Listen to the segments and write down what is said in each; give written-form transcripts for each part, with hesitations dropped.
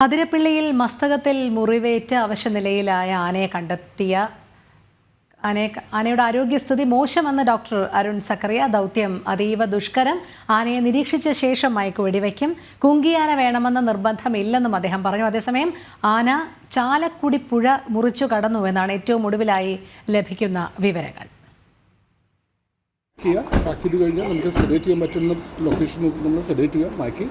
അതിരപ്പിള്ളിയിൽ മസ്തകത്തിൽ മുറിവേറ്റ് അവശനിലയിലായ ആനയെ കണ്ടെത്തിയ ആനയുടെ ആരോഗ്യസ്ഥിതി മോശമെന്ന് ഡോക്ടർ അരുൺ സക്കറിയ. ദൗത്യം അതീവ ദുഷ്കരം. ആനയെ നിരീക്ഷിച്ച ശേഷം മയക്കുവെടിവയ്ക്കും. കുങ്കിയാന വേണമെന്ന നിർബന്ധമില്ലെന്നും അദ്ദേഹം പറഞ്ഞു. അതേസമയം ആന ചാലക്കുടി പുഴ മുറിച്ചു കടന്നുവെന്നാണ് ഏറ്റവും ഒടുവിലായി ലഭിക്കുന്ന വിവരങ്ങൾ. നമുക്ക് സെഡേറ്റ് ചെയ്യാൻ പറ്റുന്ന ലൊക്കേഷൻ നമ്മൾ സെഡേറ്റ് ചെയ്യാം,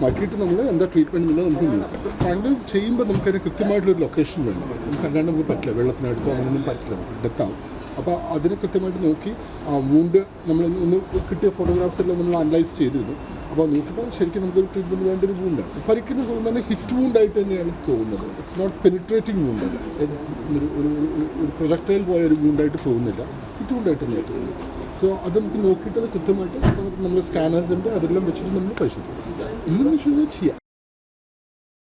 മാറ്റിയിട്ട് നമ്മൾ എന്താ ട്രീറ്റ്മെൻറ്റ് എന്നുള്ളത് നമുക്ക് നോക്കാം. ട്രാങ്കുലൈസ് ചെയ്യുമ്പോൾ നമുക്കതിന് കൃത്യമായിട്ടൊരു ലൊക്കേഷൻ വേണം. നമുക്ക് അല്ലാണ്ട് നമുക്ക് പറ്റില്ല, വെള്ളത്തിനടുത്തോ അങ്ങനെയൊന്നും പറ്റില്ല, നമുക്ക് ഡെത്താവും. അപ്പോൾ അതിനെ കൃത്യമായിട്ട് നോക്കി വൂണ്ട് നമ്മൾ ഒന്ന് കിട്ടിയ ഫോട്ടോഗ്രാഫ്സ് എല്ലാം നമ്മൾ അനലൈസ് ചെയ്തിരുന്നു. അപ്പോൾ നോക്കിയപ്പോൾ ശരിക്കും നമുക്കൊരു ട്രീറ്റ്മെൻറ്റ് വേണ്ട ഒരു വൂണ്ടാണ്. പരിക്കിന് തന്നെ ഹിറ്റ് വൂണ്ടായിട്ട് തന്നെയാണ് തോന്നുന്നത്. ഇറ്റ്സ് നോട്ട് പെനിട്രേറ്റിംഗ് വൂണ്ടല്ല, ഒരു പ്രൊജക്ടൈൽ പോയ ഒരു വൂണ്ടായിട്ട് തോന്നുന്നില്ല, ഹിറ്റ് വൂണ്ടായിട്ട് തന്നെയാണ് തോന്നുന്നത്. സോ അത് നമുക്ക് നോക്കിയിട്ട് അത് കൃത്യമായിട്ട് നമ്മൾ സ്കാനേഴ്സ് ഉണ്ട്, അതെല്ലാം വെച്ചിട്ട് നമ്മൾ പരിശോധിക്കും. ഇന്നും ചെയ്യാം.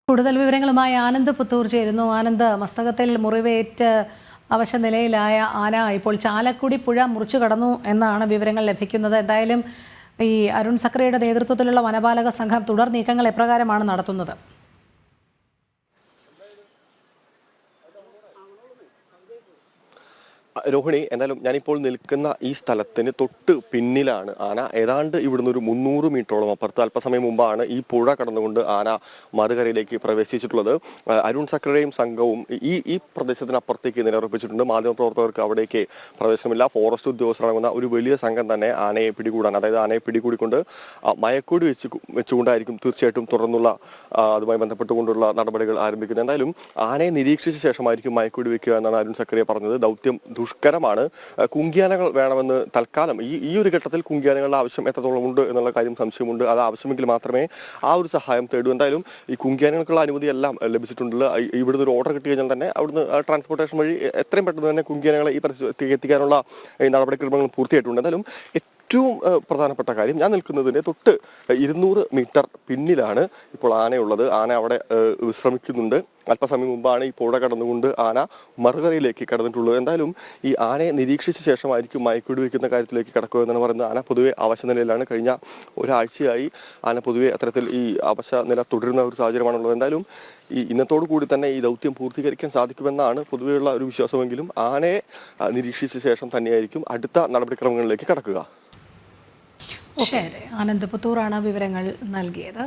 കൂടുതൽ വിവരങ്ങളുമായി ആനന്ദ് പുത്തൂർ ചേരുന്നു. ആനന്ദ്, മസ്തകത്തിൽ മുറിവേറ്റ് അവശനിലയിലായ ആന ഇപ്പോൾ ചാലക്കുടി പുഴ മുറിച്ചു കടന്നു എന്നാണ് വിവരങ്ങൾ ലഭിക്കുന്നത്. എന്തായാലും ഈ അരുൺ സക്കറിയയുടെ നേതൃത്വത്തിലുള്ള വനപാലക സംഘം തുടർ നീക്കങ്ങൾ എപ്രകാരമാണ് നടത്തുന്നത്? രോഹിണി, എന്തായാലും ഞാനിപ്പോൾ നിൽക്കുന്ന ഈ സ്ഥലത്തിന് തൊട്ട് പിന്നിലാണ് ആന. ഏതാണ്ട് ഇവിടുന്ന് ഒരു 300 മീറ്ററോളം അപ്പുറത്ത് അല്പസമയം മുമ്പാണ് ഈ പുഴ കടന്നുകൊണ്ട് ആന മറുകരയിലേക്ക് പ്രവേശിച്ചിട്ടുള്ളത്. അരുൺ സക്കറിയയും സംഘവും ഈ പ്രദേശത്തിനപ്പുറത്തേക്ക് നിലയുറപ്പിച്ചിട്ടുണ്ട്. മാധ്യമപ്രവർത്തകർക്ക് അവിടേക്ക് പ്രവേശനമില്ല. ഫോറസ്റ്റ് ഉദ്യോഗസ്ഥരടങ്ങുന്ന ഒരു വലിയ സംഘം തന്നെ ആനയെ പിടികൂടാൻ, അതായത് ആനയെ പിടികൂടിക്കൊണ്ട് മയക്കൂടി വെച്ചുകൊണ്ടായിരിക്കും തീർച്ചയായിട്ടും തുടർന്നുള്ള അതുമായി ബന്ധപ്പെട്ടുകൊണ്ടുള്ള നടപടികൾ ആരംഭിക്കുന്നത്. എന്തായാലും ആനയെ നിരീക്ഷിച്ച ശേഷമായിരിക്കും മയക്കൂടി വെക്കുക എന്നാണ് അരുൺ സക്കറിയ പറഞ്ഞത്. ദൗത്യം ദുഷ്കരമാണ്. കുങ്കിയാനകൾ വേണമെന്ന് തൽക്കാലം ഈ ഒരു ഘട്ടത്തിൽ കുങ്കിയാനകളുടെ ആവശ്യം എത്രത്തോളം ഉണ്ട് എന്നുള്ള കാര്യം സംശയമുണ്ട്. അത് ആവശ്യമെങ്കിൽ മാത്രമേ ആ ഒരു സഹായം തേടൂ. എന്തായാലും ഈ കുങ്കിയാനകൾക്കുള്ള അനുമതി എല്ലാം ലഭിച്ചിട്ടുണ്ടല്ലോ. ഇവിടുന്ന് ഒരു ഓർഡർ കിട്ടി കഴിഞ്ഞാൽ തന്നെ അവിടുന്ന് ട്രാൻസ്പോർട്ടേഷൻ വഴി എത്രയും പെട്ടെന്ന് തന്നെ കുങ്കിയാനകളെ ഈ പരിസ്ഥിതിക്ക് എത്തിക്കാനുള്ള നടപടിക്രമങ്ങൾ പൂർത്തിയായിട്ടുണ്ട്. എന്തായാലും ഏറ്റവും പ്രധാനപ്പെട്ട കാര്യം, ഞാൻ നിൽക്കുന്നതിൻ്റെ തൊട്ട് 200 മീറ്റർ പിന്നിലാണ് ഇപ്പോൾ ആനയുള്ളത്. ആന അവിടെ വിശ്രമിക്കുന്നുണ്ട്. അല്പസമയം മുമ്പാണ് ഈ പുഴ കടന്നുകൊണ്ട് ആന മറുകരയിലേക്ക് കടന്നിട്ടുള്ളത്. എന്തായാലും ഈ ആനയെ നിരീക്ഷിച്ച ശേഷമായിരിക്കും മയക്കുവെടി വയ്ക്കുന്ന കാര്യത്തിലേക്ക് കടക്കുക എന്നാണ് പറയുന്നത്. ആന പൊതുവെ അവശനിലയിലാണ്. കഴിഞ്ഞ ഒരാഴ്ചയായി ആന പൊതുവെ അത്തരത്തിൽ ഈ അവശനില തുടരുന്ന ഒരു സാഹചര്യമാണുള്ളത്. എന്തായാലും ഈ ഇന്നത്തോടു കൂടി തന്നെ ഈ ദൗത്യം പൂർത്തീകരിക്കാൻ സാധിക്കുമെന്നാണ് പൊതുവെയുള്ള ഒരു വിശ്വാസമെങ്കിലും ആനയെ നിരീക്ഷിച്ച ശേഷം തന്നെയായിരിക്കും അടുത്ത നടപടിക്രമങ്ങളിലേക്ക് കടക്കുക. ശരി, ആനന്ദ് പുത്തൂറാണ് വിവരങ്ങൾ നൽകിയത്.